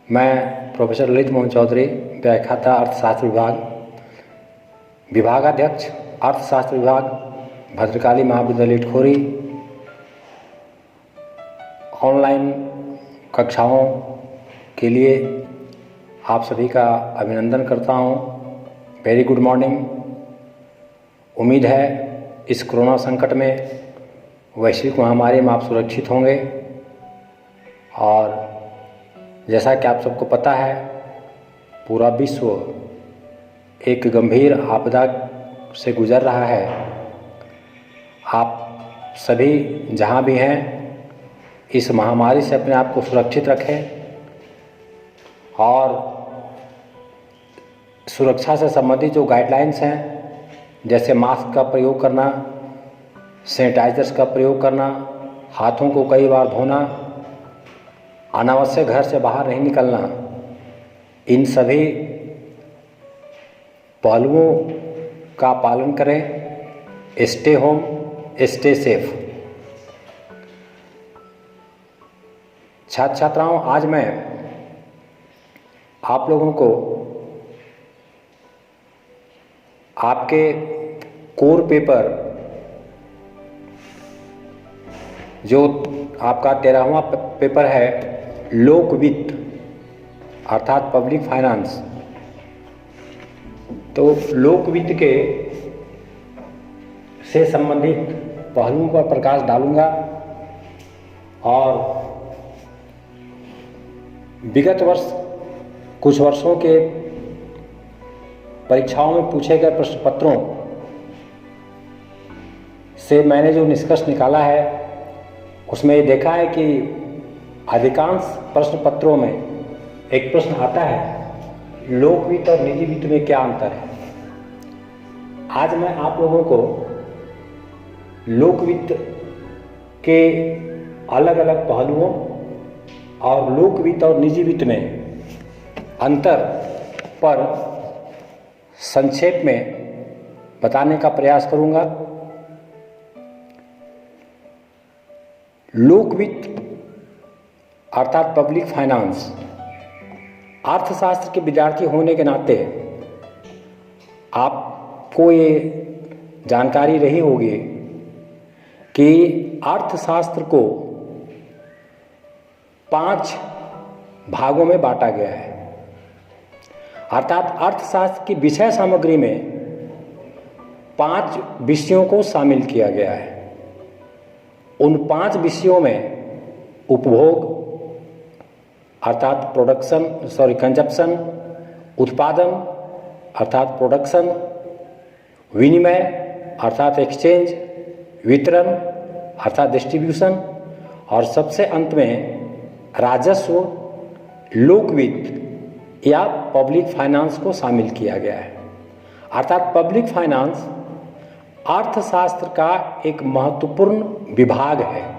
मैं प्रोफेसर ललित मोहन चौधरी, व्याख्याता अर्थशास्त्र विभागाध्यक्ष अर्थशास्त्र विभाग, भद्रकाली महाविद्यालय इटखोरी, ऑनलाइन कक्षाओं के लिए आप सभी का अभिनंदन करता हूं। Very good morning. उम्मीद है इस कोरोना संकट में, वैश्विक महामारी में आप सुरक्षित होंगे। और जैसा कि आप सबको पता है, पूरा विश्व एक गंभीर आपदा से गुजर रहा है। आप सभी जहां भी हैं, इस महामारी से अपने आप को सुरक्षित रखें और सुरक्षा से संबंधित जो गाइडलाइंस हैं, जैसे मास्क का प्रयोग करना, सैनिटाइजर्स का प्रयोग करना, हाथों को कई बार धोना, अनावश्यक घर से बाहर नहीं निकलना, इन सभी पहलुओं का पालन करें। Stay home, stay safe. छात्र छात्राओं, आज मैं आप लोगों को आपके कोर पेपर, जो आपका 13वां पेपर है, लोक वित्त अर्थात पब्लिक फाइनेंस, तो लोक वित्त के से संबंधित पहलुओं पर प्रकाश डालूंगा और विगत वर्ष कुछ वर्षों के परीक्षाओं में पूछे गए प्रश्न पत्रों से मैंने जो निष्कर्ष निकाला है, उसमें ये देखा है कि अधिकांश प्रश्न पत्रों में एक प्रश्न आता है, लोक वित्त और निजी वित्त में क्या अंतर है। आज मैं आप लोगों को लोक वित्त के अलग अलग पहलुओं और लोक वित्त और निजी वित्त में अंतर पर संक्षेप में बताने का प्रयास करूंगा। लोक वित्त अर्थात पब्लिक फाइनेंस, अर्थशास्त्र के विद्यार्थी होने के नाते आपको ये जानकारी रही होगी कि अर्थशास्त्र को 5 भागों में बांटा गया है। अर्थात अर्थशास्त्र की विषय सामग्री में 5 विषयों को शामिल किया गया है। उन 5 विषयों में उपभोग अर्थात कंजप्शन, उत्पादन अर्थात प्रोडक्शन, विनिमय अर्थात एक्सचेंज, वितरण अर्थात डिस्ट्रीब्यूशन और सबसे अंत में राजस्व, लोक वित्त या पब्लिक फाइनेंस को शामिल किया गया है। अर्थात पब्लिक फाइनेंस अर्थशास्त्र का एक महत्वपूर्ण विभाग है।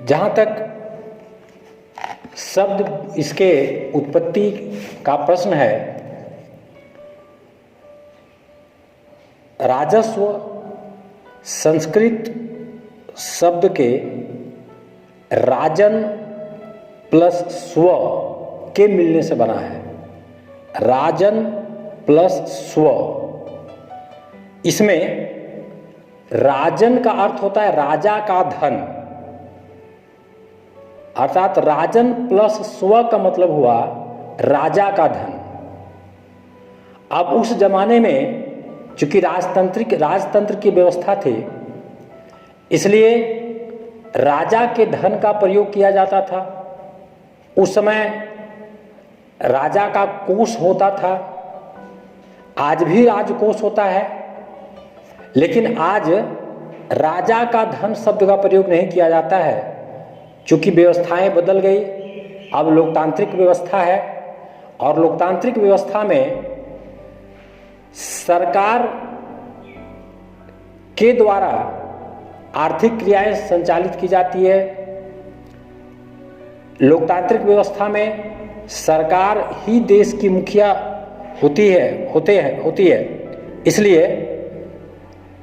जहाँ तक शब्द इसके उत्पत्ति का प्रश्न है, राजस्व संस्कृत शब्द के राजन प्लस स्व के मिलने से बना है। राजन प्लस स्व। इसमें राजन का अर्थ होता है राजा का धन, अर्थात राजन प्लस स्व का मतलब हुआ राजा का धन। अब उस जमाने में चूंकि राजतंत्र की व्यवस्था थी, इसलिए राजा के धन का प्रयोग किया जाता था। उस समय राजा का कोष होता था, आज भी राजकोष होता है, लेकिन आज राजा का धन शब्द का प्रयोग नहीं किया जाता है, चूंकि व्यवस्थाएं बदल गई। अब लोकतांत्रिक व्यवस्था है और लोकतांत्रिक व्यवस्था में सरकार के द्वारा आर्थिक क्रियाएं संचालित की जाती है। लोकतांत्रिक व्यवस्था में सरकार ही देश की मुखिया होती है। इसलिए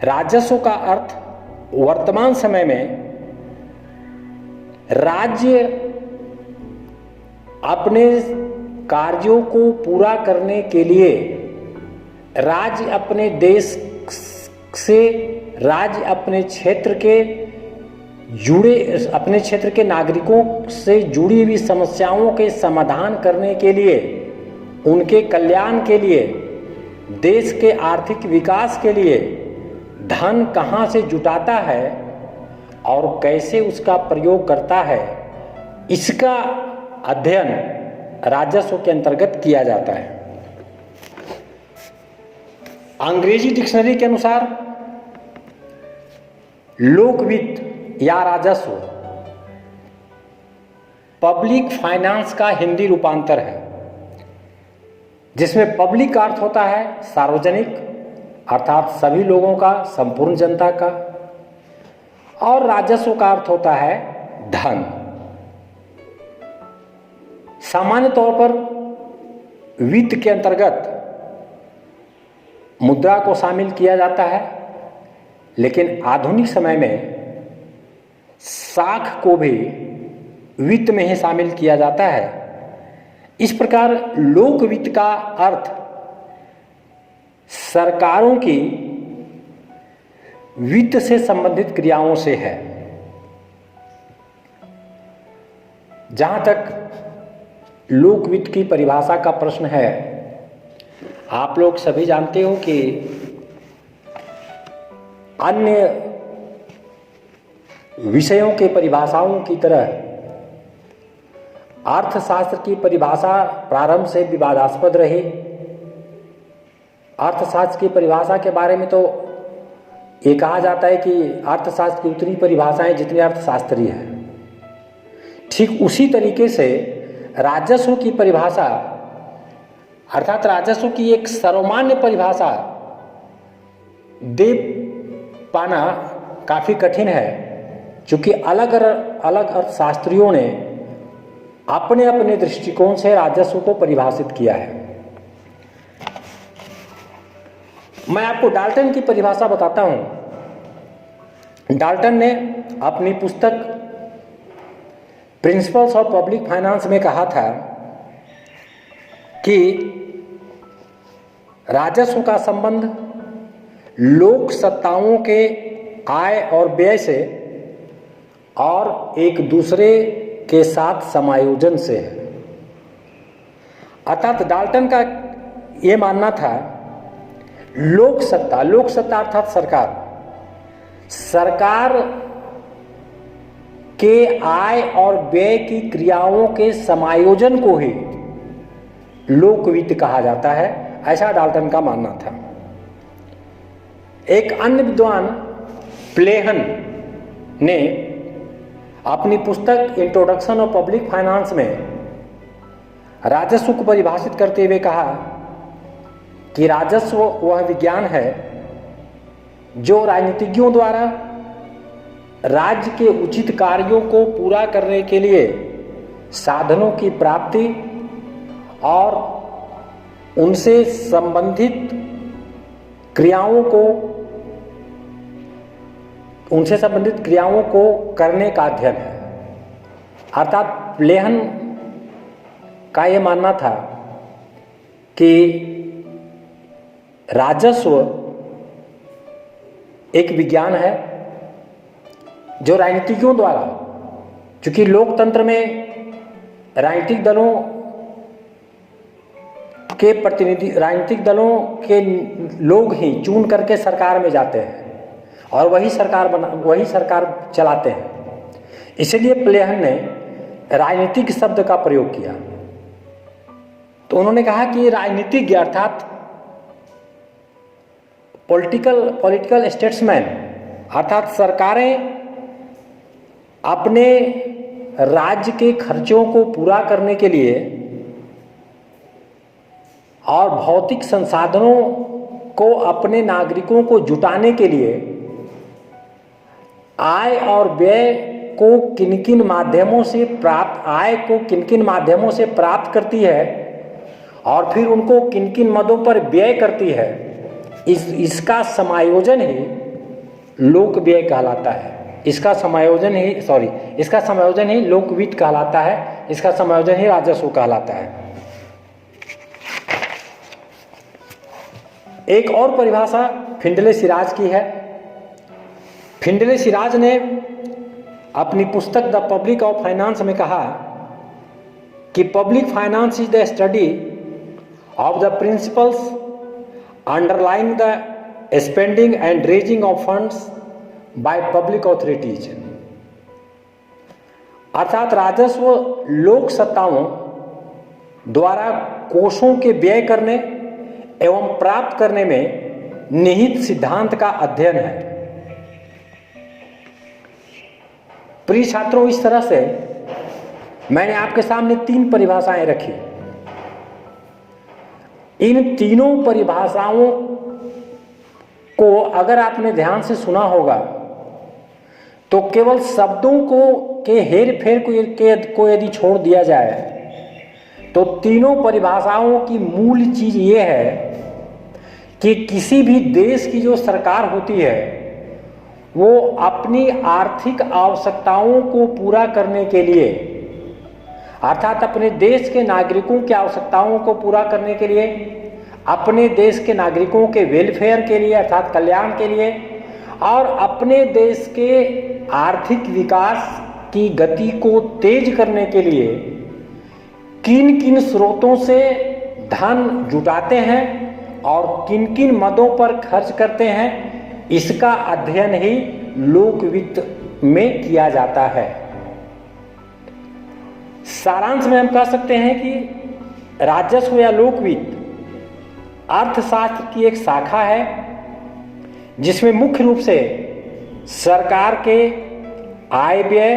राजस्व का अर्थ वर्तमान समय में राज्य अपने कार्यों को पूरा करने के लिए राज्य अपने देश से, राज्य अपने क्षेत्र के नागरिकों से जुड़ी हुई समस्याओं के समाधान करने के लिए, उनके कल्याण के लिए, देश के आर्थिक विकास के लिए धन कहाँ से जुटाता है और कैसे उसका प्रयोग करता है, इसका अध्ययन राजस्व के अंतर्गत किया जाता है। अंग्रेजी डिक्शनरी के अनुसार लोक वित्त या राजस्व पब्लिक फाइनेंस का हिंदी रूपांतर है, जिसमें पब्लिक का अर्थ होता है सार्वजनिक, अर्थात सभी लोगों का, संपूर्ण जनता का, और राजस्व का अर्थ होता है धन। सामान्य तौर पर वित्त के अंतर्गत मुद्रा को शामिल किया जाता है, लेकिन आधुनिक समय में साख को भी वित्त में ही शामिल किया जाता है। इस प्रकार लोक वित्त का अर्थ सरकारों की वित्त से संबंधित क्रियाओं से है। जहां तक लोक वित्त की परिभाषा का प्रश्न है, आप लोग सभी जानते हो कि अन्य विषयों के परिभाषाओं की तरह अर्थशास्त्र की परिभाषा प्रारंभ से विवादास्पद रही। अर्थशास्त्र की परिभाषा के बारे में तो ये कहा जाता है कि अर्थशास्त्र की उतनी परिभाषाएं जितनी अर्थशास्त्रीय है। ठीक उसी तरीके से राजस्व की परिभाषा, अर्थात राजस्व की एक सर्वमान्य परिभाषा दे पाना काफ़ी कठिन है, क्योंकि अलग अलग अर्थशास्त्रियों ने अपने अपने दृष्टिकोण से राजस्व को परिभाषित किया है। मैं आपको डाल्टन की परिभाषा बताता हूं। डाल्टन ने अपनी पुस्तक प्रिंसिपल्स ऑफ पब्लिक फाइनेंस में कहा था कि राजस्व का संबंध लोक सत्ताओं के आय और व्यय से और एक दूसरे के साथ समायोजन से है। अर्थात डाल्टन का ये मानना था लोक सत्ता अर्थात सरकार के आय और व्यय की क्रियाओं के समायोजन को ही लोक वित्त कहा जाता है, ऐसा डाल्टन का मानना था। एक अन्य विद्वान प्लेहन ने अपनी पुस्तक इंट्रोडक्शन ऑफ पब्लिक फाइनेंस में राजस्व को परिभाषित करते हुए कहा कि राजस्व वह विज्ञान है जो राजनीतिज्ञों द्वारा राज्य के उचित कार्यों को पूरा करने के लिए साधनों की प्राप्ति और उनसे संबंधित क्रियाओं को करने का अध्ययन है। अर्थात प्लेहन का यह मानना था कि राजस्व एक विज्ञान है जो राजनीतिज्ञों द्वारा, चूंकि लोकतंत्र में राजनीतिक दलों के लोग ही चुन करके सरकार में जाते हैं और वही सरकार चलाते हैं। इसलिए प्लेहन ने राजनीतिक शब्द का प्रयोग किया। तो उन्होंने कहा कि राजनीतिज्ञ अर्थात पॉलिटिकल स्टेट्समैन अर्थात सरकारें अपने राज्य के खर्चों को पूरा करने के लिए और भौतिक संसाधनों को अपने नागरिकों को जुटाने के लिए आय और व्यय को किन किन माध्यमों से प्राप्त करती है और फिर उनको किन किन मदों पर व्यय करती है, इसका समायोजन ही लोक व्यय कहलाता है। इसका समायोजन ही लोक वित्त कहलाता है, इसका समायोजन ही राजस्व कहलाता है। एक और परिभाषा फिंडले सिराज की है। फिंडले सिराज ने अपनी पुस्तक द पब्लिक ऑफ फाइनेंस में कहा कि public finance is the study of the principles underlying the spending and raising of funds by public authorities. अर्थात राजस्व लोक सत्ताओं द्वारा कोषों के व्यय करने एवं प्राप्त करने में निहित सिद्धांत का अध्ययन है। प्रिय छात्रों, इस तरह से मैंने आपके सामने 3 परिभाषाएं रखी। इन तीनों परिभाषाओं को अगर आपने ध्यान से सुना होगा तो केवल शब्दों को के हेर फेर को यदि छोड़ दिया जाए तो तीनों परिभाषाओं की मूल चीज ये है कि किसी भी देश की जो सरकार होती है वो अपनी आर्थिक आवश्यकताओं को पूरा करने के लिए, अर्थात अपने देश के नागरिकों की आवश्यकताओं को पूरा करने के लिए, अपने देश के नागरिकों के वेलफेयर के लिए अर्थात कल्याण के लिए और अपने देश के आर्थिक विकास की गति को तेज करने के लिए किन किन स्रोतों से धन जुटाते हैं और किन किन मदों पर खर्च करते हैं, इसका अध्ययन ही लोक वित्त में किया जाता है। सारांश में हम कह सकते हैं कि राजस्व या लोक वित्त अर्थशास्त्र की एक शाखा है जिसमें मुख्य रूप से सरकार के आय व्यय,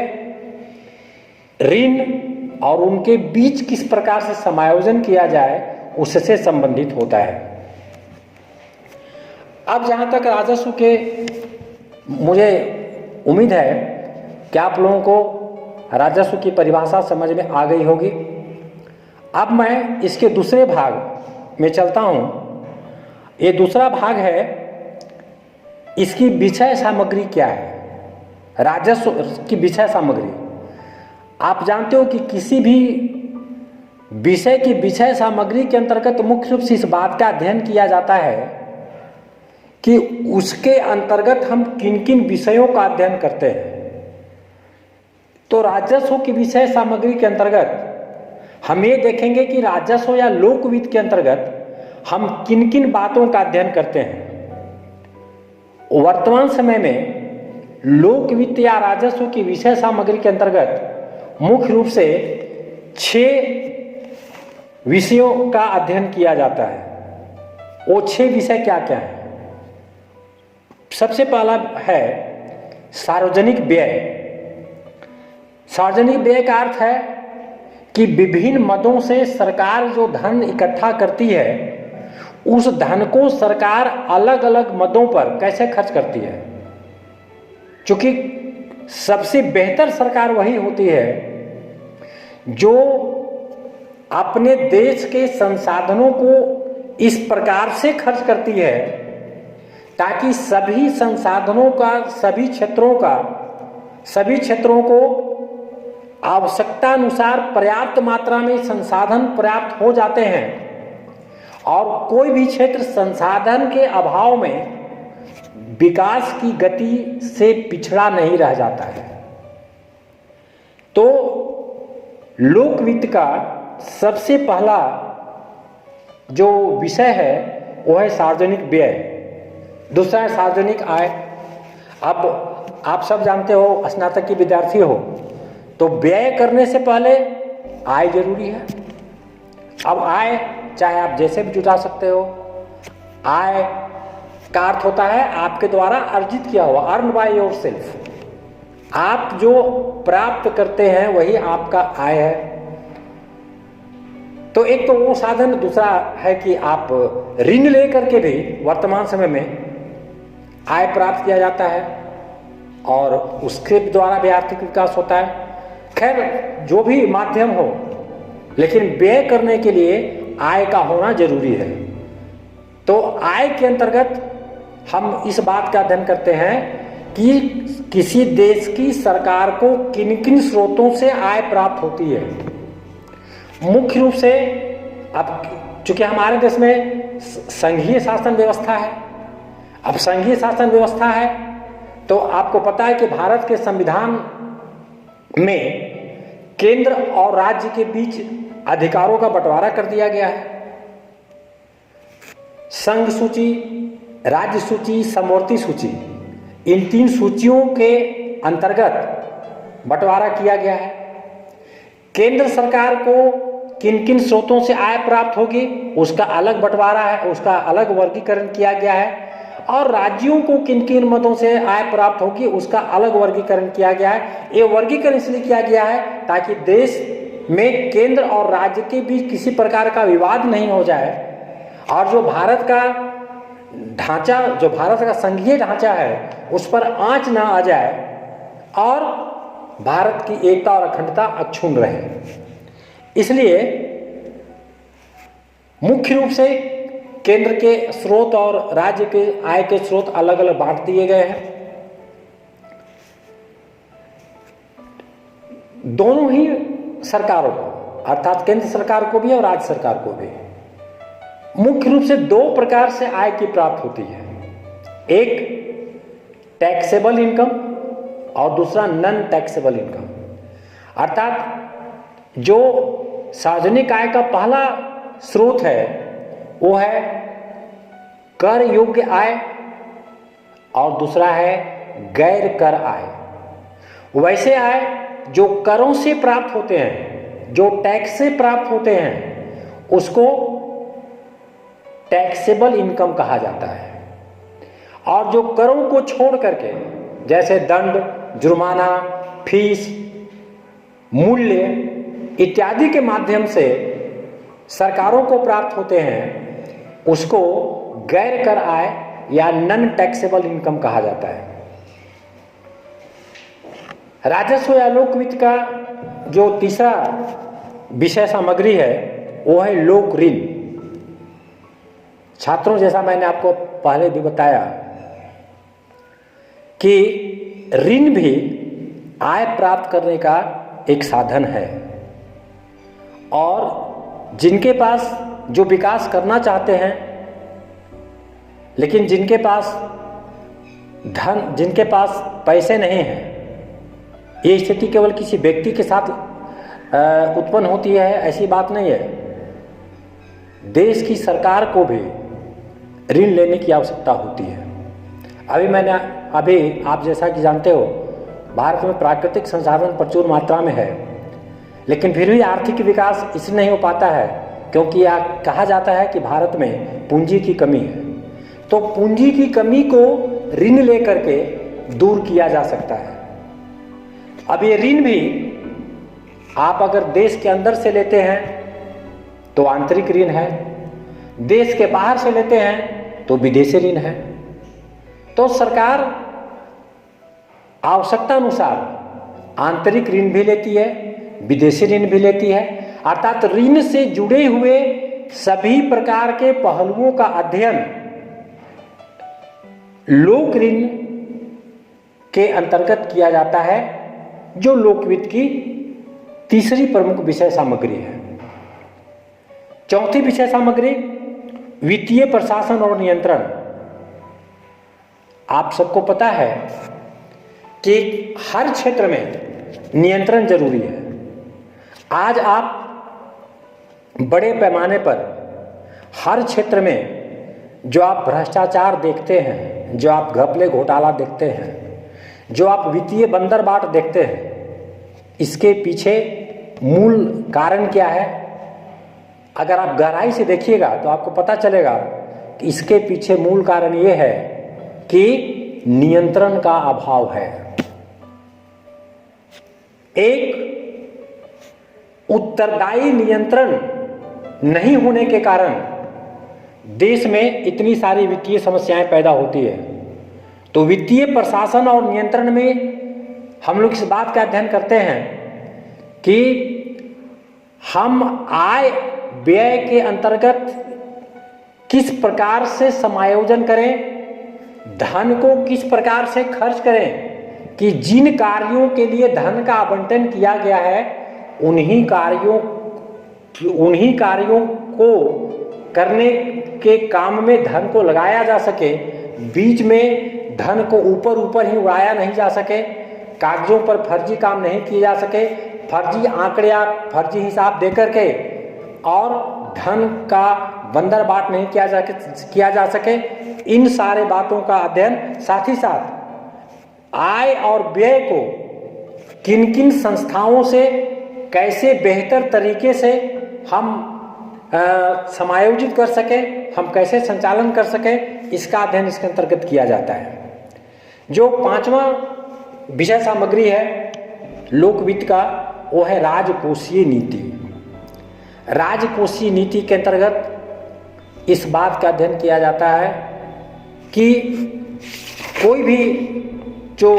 ऋण और उनके बीच किस प्रकार से समायोजन किया जाए उससे संबंधित होता है। अब जहाँ तक राजस्व के, मुझे उम्मीद है कि आप लोगों को राजस्व की परिभाषा समझ में आ गई होगी। अब मैं इसके दूसरे भाग में चलता हूँ। ये दूसरा भाग है, इसकी विषय सामग्री क्या है। राजस्व की विषय सामग्री, आप जानते हो कि किसी भी विषय की विषय सामग्री के अंतर्गत मुख्य रूप से इस बात का अध्ययन किया जाता है कि उसके अंतर्गत हम किन किन विषयों का अध्ययन करते हैं। तो राजस्व की विषय सामग्री के अंतर्गत हम ये देखेंगे कि राजस्व या लोक वित्त के अंतर्गत हम किन किन बातों का अध्ययन करते हैं। वर्तमान समय में लोक वित्त या राजस्व की विषय सामग्री के अंतर्गत मुख्य रूप से 6 विषयों का अध्ययन किया जाता है। वो 6 विषय क्या क्या हैं? सबसे पहला है सार्वजनिक व्यय। सार्वजनिक व्यय का अर्थ है कि विभिन्न मदों से सरकार जो धन इकट्ठा करती है उस धन को सरकार अलग अलग मदों पर कैसे खर्च करती है। क्योंकि सबसे बेहतर सरकार वही होती है जो अपने देश के संसाधनों को इस प्रकार से खर्च करती है ताकि सभी संसाधनों का, सभी क्षेत्रों को आवश्यकता अनुसार पर्याप्त मात्रा में संसाधन प्राप्त हो जाते हैं और कोई भी क्षेत्र संसाधन के अभाव में विकास की गति से पिछड़ा नहीं रह जाता है। तो लोक वित्त का सबसे पहला जो विषय है वो है सार्वजनिक व्यय। दूसरा है सार्वजनिक आय। अब आप सब जानते हो, स्नातक के विद्यार्थी हो, तो व्यय करने से पहले आय जरूरी है। अब आय चाहे आप जैसे भी जुटा सकते हो। आय का अर्थ होता है आपके द्वारा अर्जित किया हुआ, अर्न बाय योर सेल्फ। आप जो प्राप्त करते हैं वही आपका आय है। तो एक तो वो साधन, दूसरा है कि आप ऋण लेकर के भी वर्तमान समय में आय प्राप्त किया जाता है और उसके द्वारा भी आर्थिक विकास होता है। खैर जो भी माध्यम हो, लेकिन व्यय करने के लिए आय का होना जरूरी है। तो आय के अंतर्गत हम इस बात का अध्ययन करते हैं कि किसी देश की सरकार को किन किन स्रोतों से आय प्राप्त होती है। मुख्य रूप से अब चूंकि हमारे देश में संघीय शासन व्यवस्था है, अब संघीय शासन व्यवस्था है तो आपको पता है कि भारत के संविधान में केंद्र और राज्य के बीच अधिकारों का बंटवारा कर दिया गया है। संघ सूची, राज्य सूची, समवर्ती सूची, इन 3 सूचियों के अंतर्गत बंटवारा किया गया है। केंद्र सरकार को किन किन स्रोतों से आय प्राप्त होगी उसका अलग बंटवारा है, उसका अलग वर्गीकरण किया गया है, और राज्यों को किन किन मदों से आय प्राप्त होगी उसका अलग वर्गीकरण किया गया है। ये वर्गीकरण इसलिए किया गया है ताकि देश में केंद्र और राज्य के बीच किसी प्रकार का विवाद नहीं हो जाए, और जो भारत का ढांचा, जो भारत का संघीय ढांचा है उस पर आंच ना आ जाए और भारत की एकता और अखंडता अक्षुण्ण रहे। इसलिए मुख्य रूप से केंद्र के स्रोत और राज्य के आय के स्रोत अलग अलग बांट दिए गए हैं। दोनों ही सरकारों को, अर्थात केंद्र सरकार को भी और राज्य सरकार को भी, मुख्य रूप से 2 प्रकार से आय की प्राप्त होती है। एक टैक्सेबल इनकम और दूसरा नॉन टैक्सेबल इनकम। अर्थात जो सार्वजनिक आय का पहला स्रोत है वो है कर योग्य आय और दूसरा है गैर कर आय। वैसे आय जो करों से प्राप्त होते हैं, जो टैक्स से प्राप्त होते हैं, उसको टैक्सेबल इनकम कहा जाता है। और जो करों को छोड़ करके, जैसे दंड, जुर्माना, फीस, मूल्य इत्यादि के माध्यम से सरकारों को प्राप्त होते हैं, उसको गैर कर आय या नॉन टैक्सेबल इनकम कहा जाता है। राजस्व या लोक वित्त का जो तीसरा विषय सामग्री है वो है लोक ऋण। छात्रों, जैसा मैंने आपको पहले भी बताया कि ऋण भी आय प्राप्त करने का एक साधन है, और जिनके पास जो विकास करना चाहते हैं लेकिन जिनके पास धन, जिनके पास पैसे नहीं हैं, ये स्थिति केवल किसी व्यक्ति के साथ उत्पन्न होती है ऐसी बात नहीं है। देश की सरकार को भी ऋण लेने की आवश्यकता होती है। अभी आप जैसा कि जानते हो भारत में प्राकृतिक संसाधन प्रचुर मात्रा में है, लेकिन फिर भी आर्थिक विकास इसलिए नहीं हो पाता है क्योंकि कहा जाता है कि भारत में पूंजी की कमी है। तो पूंजी की कमी को ऋण लेकर के दूर किया जा सकता है। अब ये ऋण भी आप अगर देश के अंदर से लेते हैं तो आंतरिक ऋण है, देश के बाहर से लेते हैं तो विदेशी ऋण है। तो सरकार आवश्यकता अनुसार आंतरिक ऋण भी लेती है, विदेशी ऋण भी लेती है। अर्थात ऋण से जुड़े हुए सभी प्रकार के पहलुओं का अध्ययन लोक ऋण के अंतर्गत किया जाता है, जो लोकवित्त की तीसरी प्रमुख विषय सामग्री है। चौथी विषय सामग्री वित्तीय प्रशासन और नियंत्रण। आप सबको पता है कि हर क्षेत्र में नियंत्रण जरूरी है। आज आप बड़े पैमाने पर हर क्षेत्र में जो आप भ्रष्टाचार देखते हैं, जो आप घपले घोटाला देखते हैं, जो आप वित्तीय बंदरबाट देखते हैं, इसके पीछे मूल कारण क्या है? अगर आप गहराई से देखिएगा तो आपको पता चलेगा कि इसके पीछे मूल कारण ये है कि नियंत्रण का अभाव है। एक उत्तरदायी नियंत्रण नहीं होने के कारण देश में इतनी सारी वित्तीय समस्याएं पैदा होती है। तो वित्तीय प्रशासन और नियंत्रण में हम लोग इस बात का अध्ययन करते हैं कि हम आय व्यय के अंतर्गत किस प्रकार से समायोजन करें, धन को किस प्रकार से खर्च करें, कि जिन कार्यों के लिए धन का आवंटन किया गया है उन्हीं कार्यों उन्हीं कार्यों को करने के काम में धन को लगाया जा सके, बीच में धन को ऊपर ऊपर ही उड़ाया नहीं जा सके, कागजों पर फर्जी काम नहीं किए जा सके, फर्जी आंकड़े या फर्जी हिसाब दे करके और धन का बंदरबाट नहीं किया जा सके। इन सारे बातों का अध्ययन, साथ ही साथ आय और व्यय को किन किन संस्थाओं से कैसे बेहतर तरीके से हम समायोजित कर सके, हम कैसे संचालन कर सके, इसका अध्ययन इसके अंतर्गत किया जाता है। जो पांचवा विषय सामग्री है लोकवित्त का, वो है राजकोषीय नीति। राजकोषीय नीति के अंतर्गत इस बात का अध्ययन किया जाता है कि कोई भी जो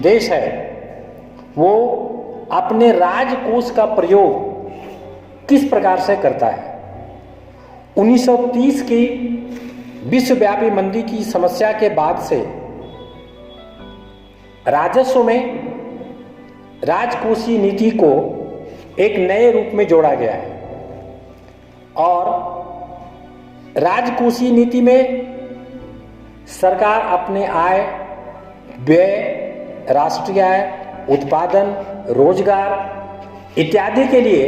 देश है वो अपने राजकोष का प्रयोग किस प्रकार से करता है। 1930 की विश्वव्यापी मंदी की समस्या के बाद से राजस्व में राजकोषीय नीति को एक नए रूप में जोड़ा गया है और राजकोषीय नीति में सरकार अपने आय, व्यय, राष्ट्रीय आय, उत्पादन, रोजगार इत्यादि के लिए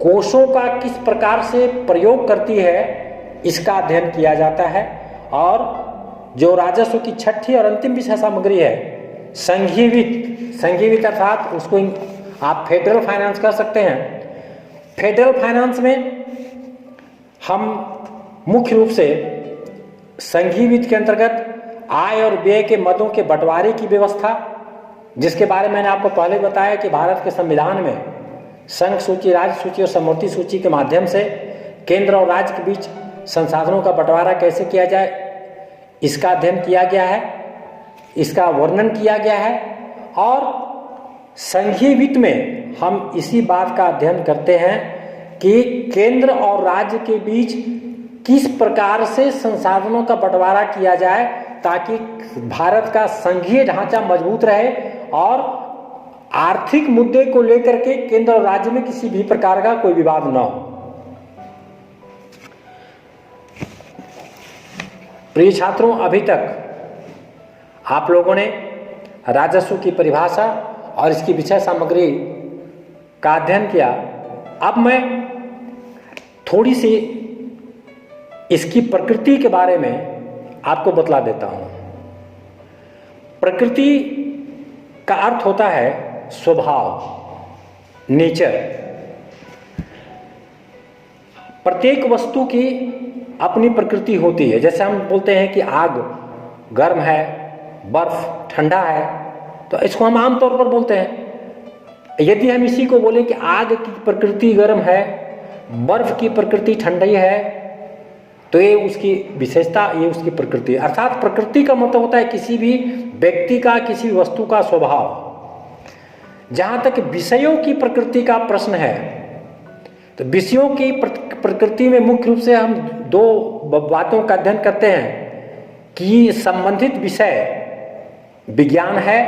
कोषों का किस प्रकार से प्रयोग करती है, इसका अध्ययन किया जाता है। और जो राजस्व की छठी और अंतिम विषय सामग्री है संघीय वित्त, संघीय वित्त अर्थात उसको आप फेडरल फाइनेंस कर सकते हैं। फेडरल फाइनेंस में हम मुख्य रूप से संघीय वित्त के अंतर्गत आय और व्यय के मदों के बंटवारे की व्यवस्था, जिसके बारे में मैंने आपको पहले बताया कि भारत के संविधान में संघ सूची, राज्य सूची और समवर्ती सूची के माध्यम से केंद्र और राज्य के बीच संसाधनों का बंटवारा कैसे किया जाए, इसका अध्ययन किया गया है, इसका वर्णन किया गया है। और संघीय वित्त में हम इसी बात का अध्ययन करते हैं कि केंद्र और राज्य के बीच किस प्रकार से संसाधनों का बंटवारा किया जाए ताकि भारत का संघीय ढांचा मजबूत रहे और आर्थिक मुद्दे को लेकर के केंद्र और राज्य में किसी भी प्रकार का कोई विवाद न हो। प्रिय छात्रों, अभी तक आप लोगों ने राजस्व की परिभाषा और इसकी विषय सामग्री का अध्ययन किया। अब मैं थोड़ी सी इसकी प्रकृति के बारे में आपको बतला देता हूं। प्रकृति का अर्थ होता है स्वभाव, नेचर। प्रत्येक वस्तु की अपनी प्रकृति होती है। जैसे हम बोलते हैं कि आग गर्म है, बर्फ ठंडा है, तो इसको हम आमतौर पर बोलते हैं। यदि हम इसी को बोले कि आग की प्रकृति गर्म है, बर्फ की प्रकृति ठंडी है, तो ये उसकी विशेषता, ये उसकी प्रकृति। अर्थात प्रकृति का मतलब होता है किसी भी व्यक्ति का, किसी वस्तु का स्वभाव। जहाँ तक विषयों की प्रकृति का प्रश्न है, तो विषयों की प्रकृति में मुख्य रूप से हम दो बातों का अध्ययन करते हैं कि संबंधित विषय विज्ञान है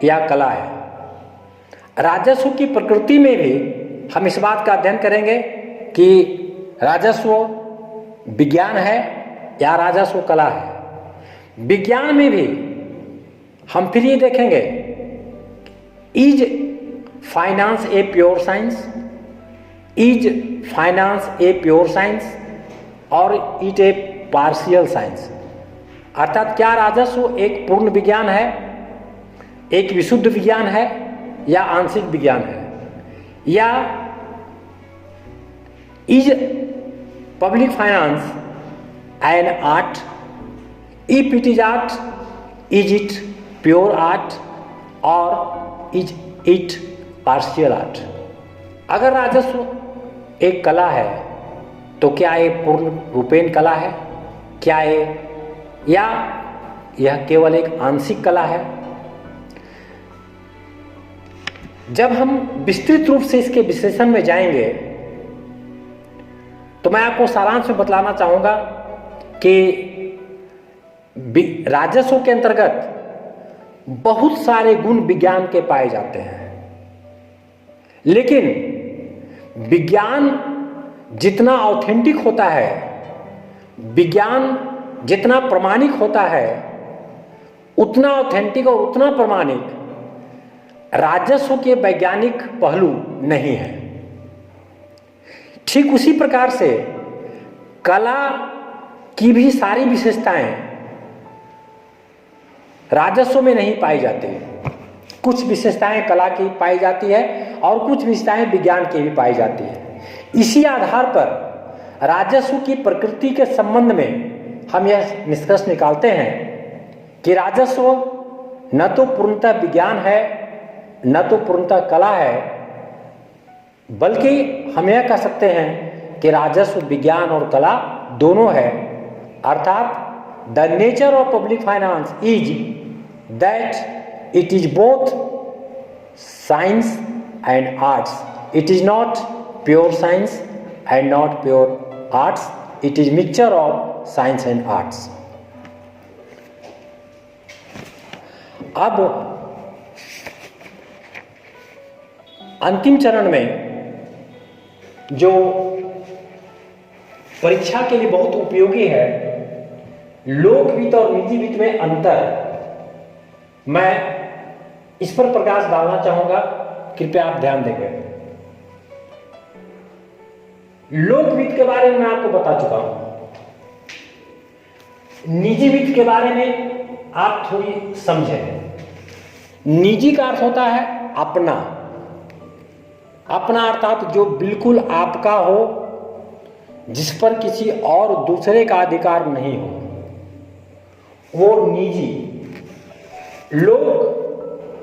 या कला है। राजस्व की प्रकृति में भी हम इस बात का अध्ययन करेंगे कि राजस्व विज्ञान है या राजस्व कला है। विज्ञान में भी हम फिर ये देखेंगे, is finance a pure science, is finance a pure science और इट ए पार्शियल साइंस। अर्थात क्या राजस्व एक पूर्ण विज्ञान है, एक विशुद्ध विज्ञान है या आंशिक विज्ञान है, या is public finance an art, if it is art is it pure art और इज इट पार्शियल आर्ट। अगर राजस्व एक कला है तो क्या ये पूर्ण रूपेण कला है, क्या ये, या यह केवल एक आंशिक कला है। जब हम विस्तृत रूप से इसके विश्लेषण में जाएंगे तो मैं आपको सारांश में बतलाना चाहूंगा कि राजस्व के अंतर्गत बहुत सारे गुण विज्ञान के पाए जाते हैं, लेकिन विज्ञान जितना ऑथेंटिक होता है, विज्ञान जितना प्रामाणिक होता है, उतना ऑथेंटिक और उतना प्रामाणिक राजस्व के वैज्ञानिक पहलू नहीं है। ठीक उसी प्रकार से कला की भी सारी विशेषताएं राजस्व में नहीं पाई जाती। कुछ विशेषताएं कला की पाई जाती है और कुछ विशेषताएं विज्ञान की भी पाई जाती है। इसी आधार पर राजस्व की प्रकृति के संबंध में हम यह निष्कर्ष निकालते हैं कि राजस्व न तो पूर्णतः विज्ञान है, न तो पूर्णतः कला है, बल्कि हम यह कह सकते हैं कि राजस्व विज्ञान और कला दोनों है। अर्थात the nature of public finance is that it is both science and arts. It is not pure science and not pure arts, it is mixture of science and arts. अब अंतिम चरण में जो परीक्षा के लिए बहुत उपयोगी है, लोकवित्त और निजी वित्त में अंतर, मैं इस पर प्रकाश डालना चाहूंगा, कृपया आप ध्यान देंगे। लोकवित्त के बारे में मैं आपको बता चुका हूं, निजी वित्त के बारे में आप थोड़ी समझें। निजी का अर्थ होता है अपना, अपना अर्थात जो बिल्कुल आपका हो, जिस पर किसी और दूसरे का अधिकार नहीं हो, वो निजी। लोक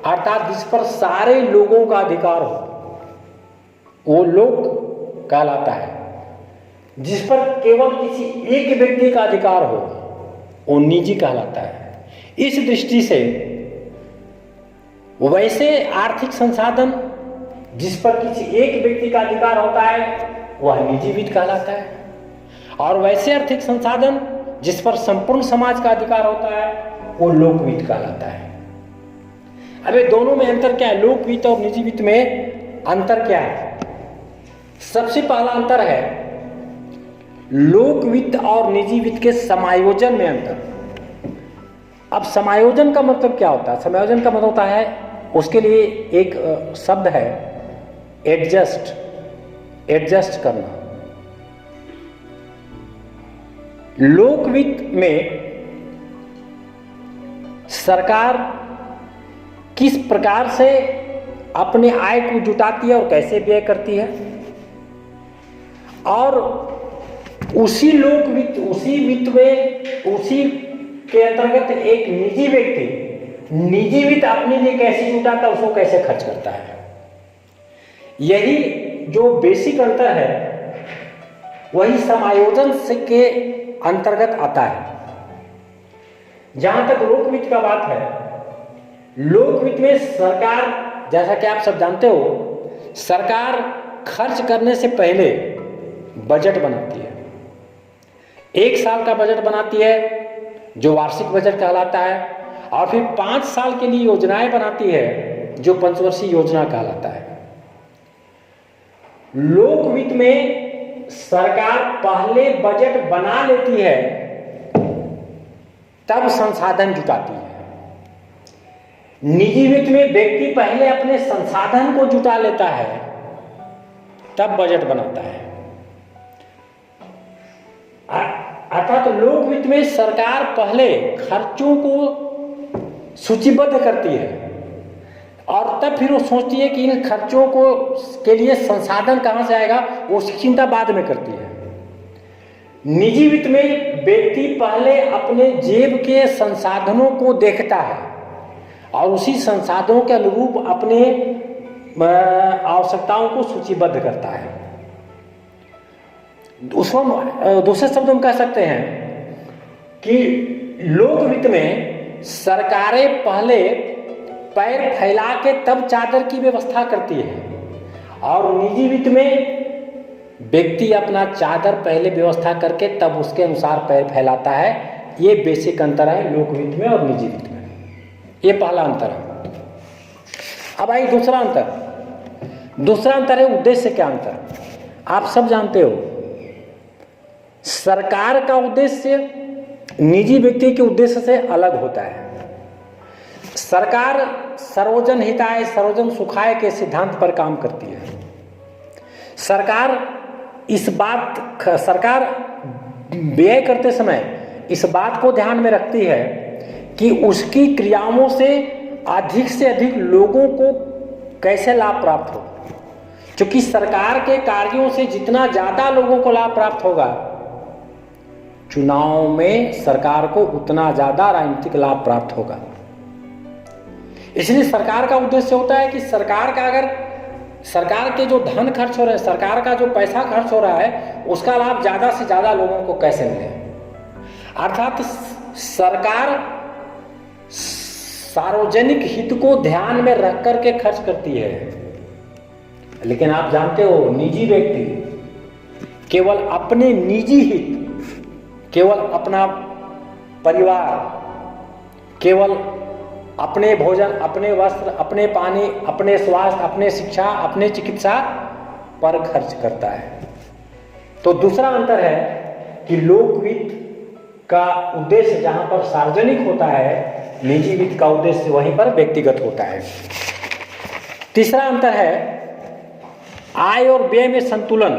अर्थात जिस पर सारे लोगों का अधिकार हो, वो लोक कहलाता है। जिस पर केवल किसी एक व्यक्ति का अधिकार हो, वो निजी कहलाता है। इस दृष्टि से वैसे आर्थिक संसाधन जिस पर किसी एक व्यक्ति का अधिकार होता है, वह निजी वित्त कहलाता है, और वैसे आर्थिक संसाधन जिस पर संपूर्ण समाज का अधिकार होता है, वो लोक वित्त कहलाता है। अब ये दोनों में अंतर क्या है? लोक वित्त और निजी वित्त में अंतर क्या है? सबसे पहला अंतर है लोक वित्त और निजी वित्त के समायोजन में अंतर। अब समायोजन का मतलब क्या होता है? समायोजन का मतलब होता है, उसके लिए एक शब्द है एडजस्ट, एडजस्ट करना। लोक वित्त में सरकार किस प्रकार से अपने आय को जुटाती है और कैसे व्यय करती है, और उसी लोक वित्त, उसी वित्त में, उसी के अंतर्गत एक निजी व्यक्ति निजी वित्त अपने लिए कैसे जुटाता है, उसको कैसे खर्च करता है। यही जो बेसिक अंतर है, वही समायोजन से के अंतर्गत आता है। जहां तक लोक वित्त का बात है, लोक वित्त में सरकार, जैसा कि आप सब जानते हो, सरकार खर्च करने से पहले बजट बनाती है। एक साल का बजट बनाती है जो वार्षिक बजट कहलाता है, और फिर 5 साल के लिए योजनाएं बनाती है जो पंचवर्षीय योजना कहलाता है। लोक वित्त में सरकार पहले बजट बना लेती है, तब संसाधन जुटाती है। निजी वित्त में व्यक्ति पहले अपने संसाधन को जुटा लेता है, तब बजट बनाता है। अर्थात लोक वित्त में सरकार पहले खर्चों को सूचीबद्ध करती है, और तब फिर वो सोचती है कि इन खर्चों को के लिए संसाधन कहां से आएगा, वो उसकी चिंता बाद में करती है। निजी वित्त में व्यक्ति पहले अपने जेब के संसाधनों को देखता है और उसी संसाधनों के अनुरूप अपने आवश्यकताओं को सूचीबद्ध करता है। उसको दूसरे शब्दों में कह सकते हैं कि लोक वित्त में सरकारें पहले पैर फैला के तब चादर की व्यवस्था करती है, और निजी वित्त में व्यक्ति अपना चादर पहले व्यवस्था करके तब उसके अनुसार पैर फैलाता है। ये बेसिक अंतर है लोक वित्त में और निजी वित्त में। ये पहला अंतर है। अब आई दूसरा अंतर। दूसरा अंतर है उद्देश्य का अंतर। आप सब जानते हो, सरकार का उद्देश्य निजी व्यक्ति के उद्देश्य से अलग होता है। सरकार सर्वजन हिताय सर्वजन सुखाय के सिद्धांत पर काम करती है। सरकार व्यय करते समय इस बात को ध्यान में रखती है कि उसकी क्रियाओं से अधिक लोगों को कैसे लाभ प्राप्त हो। क्योंकि सरकार के कार्यों से जितना ज़्यादा लोगों को लाभ प्राप्त होगा, चुनाव में सरकार को उतना ज़्यादा राजनीतिक लाभ प्राप्त होगा। इसलिए सरकार का उद्देश्य होता है कि सरकार के जो धन खर्च हो रहे हैं, सरकार का जो पैसा खर्च हो रहा है, उसका लाभ ज़्यादा से ज़्यादा लोगों को कैसे मिले। अर्थात सरकार सार्वजनिक हित को ध्यान में रख करके खर्च करती है। लेकिन आप जानते हो, निजी व्यक्ति केवल अपने निजी हित, केवल अपना परिवार, केवल अपने भोजन, अपने वस्त्र, अपने पानी, अपने स्वास्थ्य, अपने शिक्षा, अपने चिकित्सा पर खर्च करता है। तो दूसरा अंतर है कि लोक वित्त का उद्देश्य जहां पर सार्वजनिक होता है, निजी वित्त का उद्देश्य वहीं पर व्यक्तिगत होता है। तीसरा अंतर है आय और व्यय में संतुलन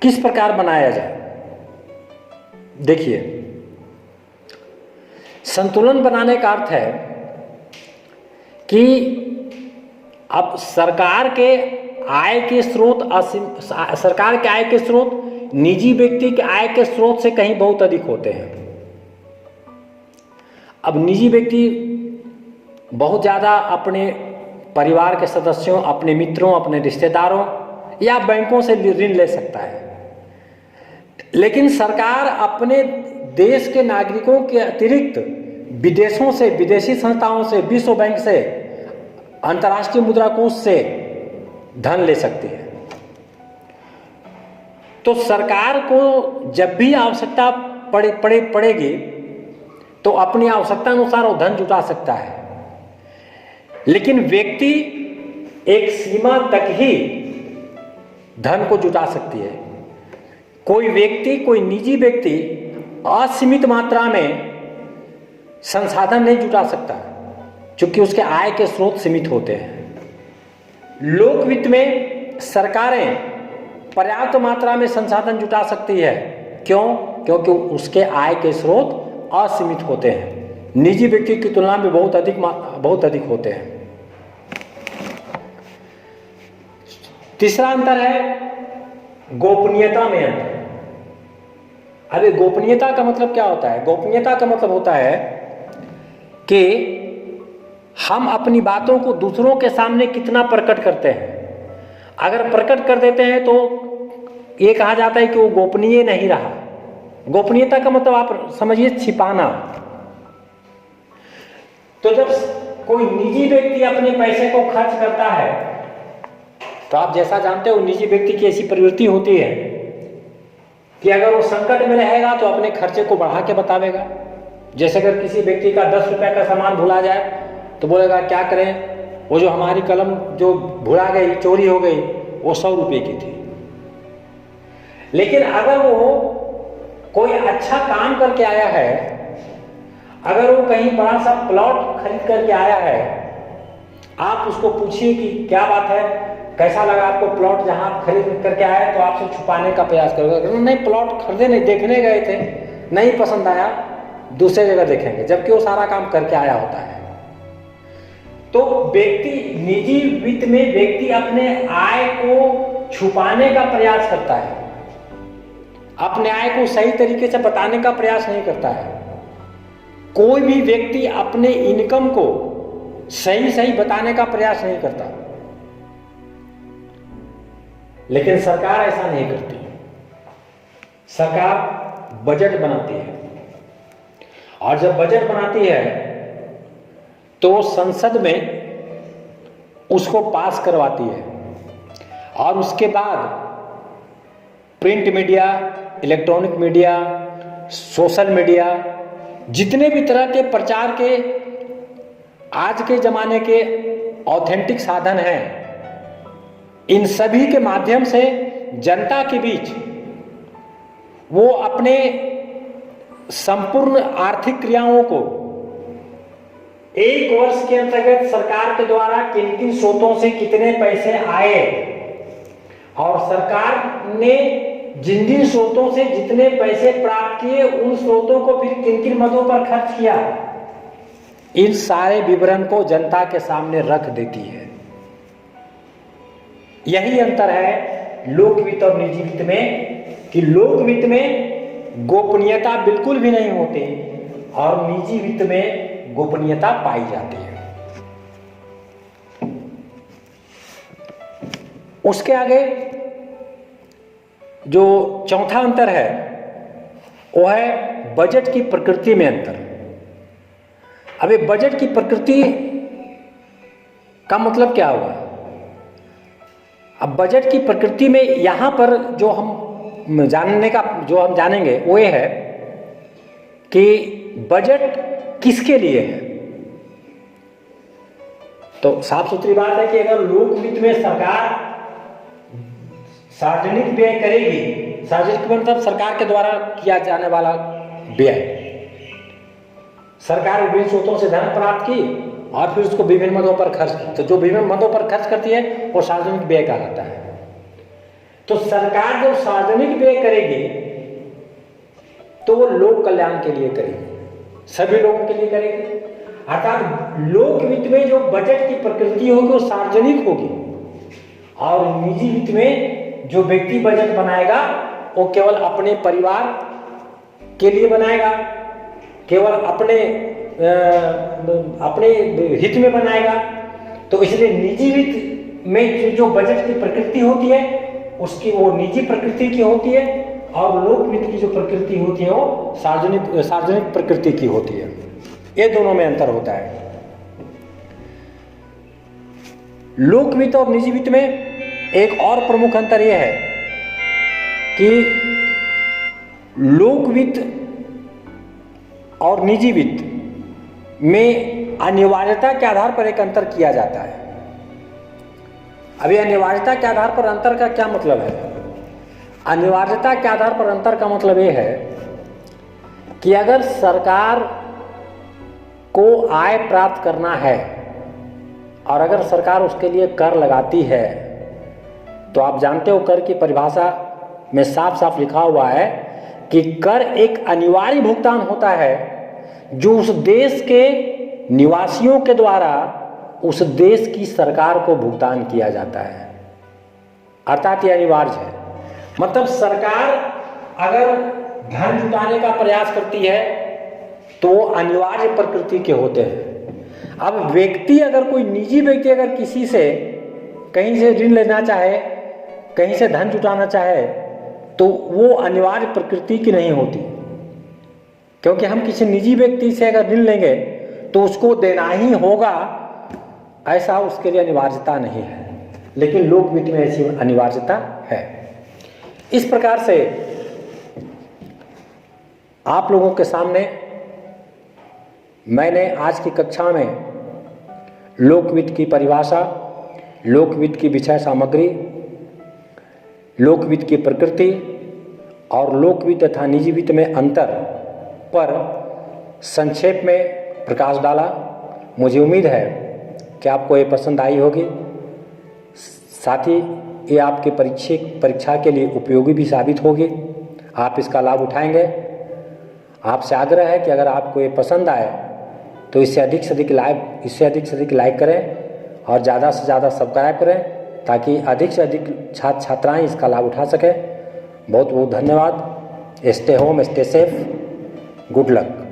किस प्रकार बनाया जाए। देखिए, संतुलन बनाने का अर्थ है कि अब सरकार के आय के स्रोत निजी व्यक्ति के आय के स्रोत से कहीं बहुत अधिक होते हैं। अब निजी व्यक्ति बहुत ज़्यादा अपने परिवार के सदस्यों, अपने मित्रों, अपने रिश्तेदारों या बैंकों से ऋण ले सकता है। लेकिन सरकार अपने देश के नागरिकों के अतिरिक्त विदेशों से, विदेशी संस्थाओं से, विश्व बैंक से, अंतर्राष्ट्रीय मुद्रा कोष से धन ले सकती है। तो सरकार को जब भी आवश्यकता पड़ेगी तो अपनी आवश्यकता अनुसार वो धन जुटा सकता है। लेकिन व्यक्ति एक सीमा तक ही धन को जुटा सकती है। कोई निजी व्यक्ति असीमित मात्रा में संसाधन नहीं जुटा सकता, क्योंकि उसके आय के स्रोत सीमित होते हैं। लोक वित्त में सरकारें पर्याप्त मात्रा में संसाधन जुटा सकती है। क्यों? क्योंकि उसके आय के स्रोत असीमित होते हैं, निजी व्यक्ति की तुलना में बहुत अधिक होते हैं। तीसरा अंतर है गोपनीयता में अंतर। अरे गोपनीयता का मतलब क्या होता है? गोपनीयता का मतलब होता है कि हम अपनी बातों को दूसरों के सामने कितना प्रकट करते हैं। अगर प्रकट कर देते हैं तो ये कहा जाता है कि वो गोपनीय नहीं रहा। गोपनीयता का मतलब आप समझिए छिपाना। तो जब कोई निजी व्यक्ति अपने पैसे को खर्च करता है तो आप जैसा जानते हो, निजी व्यक्ति की ऐसी प्रवृत्ति होती है कि अगर वो संकट में रहेगा तो अपने खर्चे को बढ़ा के बतावेगा। जैसे अगर किसी व्यक्ति का 10 रुपए का सामान भुला जाए तो बोलेगा क्या करें, वो जो हमारी कलम जो भुला गई, चोरी हो गई, वो 100 रुपए की थी। लेकिन अगर वो कोई अच्छा काम करके आया है, अगर वो कहीं बड़ा सा प्लॉट खरीद करके आया है, आप उसको पूछिए कि क्या बात है, कैसा लगा आपको प्लॉट जहां आप खरीद करके आए, तो आपसे छुपाने का प्रयास करोगे। नहीं, प्लॉट खरीदे नहीं, देखने गए थे, नहीं पसंद आया, दूसरे जगह देखेंगे, जबकि वो सारा काम करके आया होता है। तो व्यक्ति निजी वित्त में व्यक्ति अपने आय को छुपाने का प्रयास करता है, अपने आय को सही तरीके से बताने का प्रयास नहीं करता है। कोई भी व्यक्ति अपने इनकम को सही बताने का प्रयास नहीं करता। लेकिन सरकार ऐसा नहीं करती। सरकार बजट बनाती है, और जब बजट बनाती है तो संसद में उसको पास करवाती है, और उसके बाद print media, electronic media, social media, जितने भी तरह के प्रचार के आज के जमाने के ऑथेंटिक साधन हैं, इन सभी के माध्यम से जनता के बीच वो अपने संपूर्ण आर्थिक क्रियाओं को एक वर्ष के अंतर्गत सरकार के द्वारा किन किन स्रोतों से कितने पैसे आए और सरकार ने जिन जिन स्रोतों से जितने पैसे प्राप्त किए उन स्रोतों को फिर किन किन मदों पर खर्च किया, इन सारे विवरण को जनता के सामने रख देती है। यही अंतर है लोक वित्त और निजी वित्त में कि लोक वित्त में गोपनीयता बिल्कुल भी नहीं होती और निजी वित्त में गोपनीयता पाई जाती है। उसके आगे जो चौथा अंतर है वो है बजट की प्रकृति में अंतर। अब ये बजट की प्रकृति का मतलब क्या हुआ? अब बजट की प्रकृति में यहां पर जो हम जानेंगे वो ये है कि बजट किसके लिए है। तो साफ सुथरी बात है कि अगर लोक वित्त में सरकार सार्वजनिक व्यय करेगी, सार्वजनिक मतलब सरकार के द्वारा किया जाने वाला व्यय, सरकार विभिन्न स्रोतों से धन प्राप्त की और फिर उसको विभिन्न मदों पर खर्च की, तो जो विभिन्न मदों पर खर्च करती है वो सार्वजनिक व्यय कहलाता है। तो सरकार जब सार्वजनिक व्यय करेगी तो वो लोक कल्याण के लिए करेगी, सभी लोगों के लिए करेगी। अर्थात लोक वित्त में जो बजट की प्रकृति होगी वो सार्वजनिक होगी और निजी वित्त में जो व्यक्ति बजट बनाएगा वो केवल अपने परिवार के लिए बनाएगा, केवल अपने हित में बनाएगा। तो इसलिए निजी वित्त में जो बजट की प्रकृति होती है उसकी वो निजी प्रकृति की होती है और लोक वित्त की जो प्रकृति होती है वो सार्वजनिक प्रकृति की होती है। ये दोनों में अंतर होता है। लोक वित्त और निजी वित्त में एक और प्रमुख अंतर यह है कि लोक वित्त और निजी वित्त में अनिवार्यता के आधार पर एक अंतर किया जाता है। अभी अनिवार्यता के आधार पर अंतर का क्या मतलब है? अनिवार्यता के आधार पर अंतर का मतलब यह है कि अगर सरकार को आय प्राप्त करना है और अगर सरकार उसके लिए कर लगाती है तो आप जानते हो कर की परिभाषा में साफ साफ लिखा हुआ है कि कर एक अनिवार्य भुगतान होता है जो उस देश के निवासियों के द्वारा उस देश की सरकार को भुगतान किया जाता है। अर्थात यह अनिवार्य है। मतलब सरकार अगर धन जुटाने का प्रयास करती है तो अनिवार्य प्रकृति के होते हैं। अब व्यक्ति अगर कोई निजी व्यक्ति अगर किसी से कहीं से ऋण लेना चाहे, कहीं से धन जुटाना चाहे तो वो अनिवार्य प्रकृति की नहीं होती, क्योंकि हम किसी निजी व्यक्ति से अगर ऋण लेंगे तो उसको देना ही होगा, ऐसा उसके लिए अनिवार्यता नहीं है। लेकिन लोक वित्त में ऐसी अनिवार्यता है। इस प्रकार से आप लोगों के सामने मैंने आज की कक्षा में लोक वित्त की परिभाषा, लोक वित्त की विषय सामग्री, लोक वित्त की प्रकृति और लोक वित्त तथा निजी वित्त में अंतर पर संक्षेप में प्रकाश डाला। मुझे उम्मीद है कि आपको ये पसंद आई होगी, साथ ही ये आपके परीक्षा के लिए उपयोगी भी साबित होगी। आप इसका लाभ उठाएंगे। आपसे आग्रह है कि अगर आपको ये पसंद आए तो इससे अधिक से अधिक लाइक करें और ज़्यादा से ज़्यादा सब्सक्राइब करें ताकि अधिक से अधिक छात्र छात्राएँ इसका लाभ उठा सकें। बहुत बहुत धन्यवाद। Stay home, stay safe, good luck.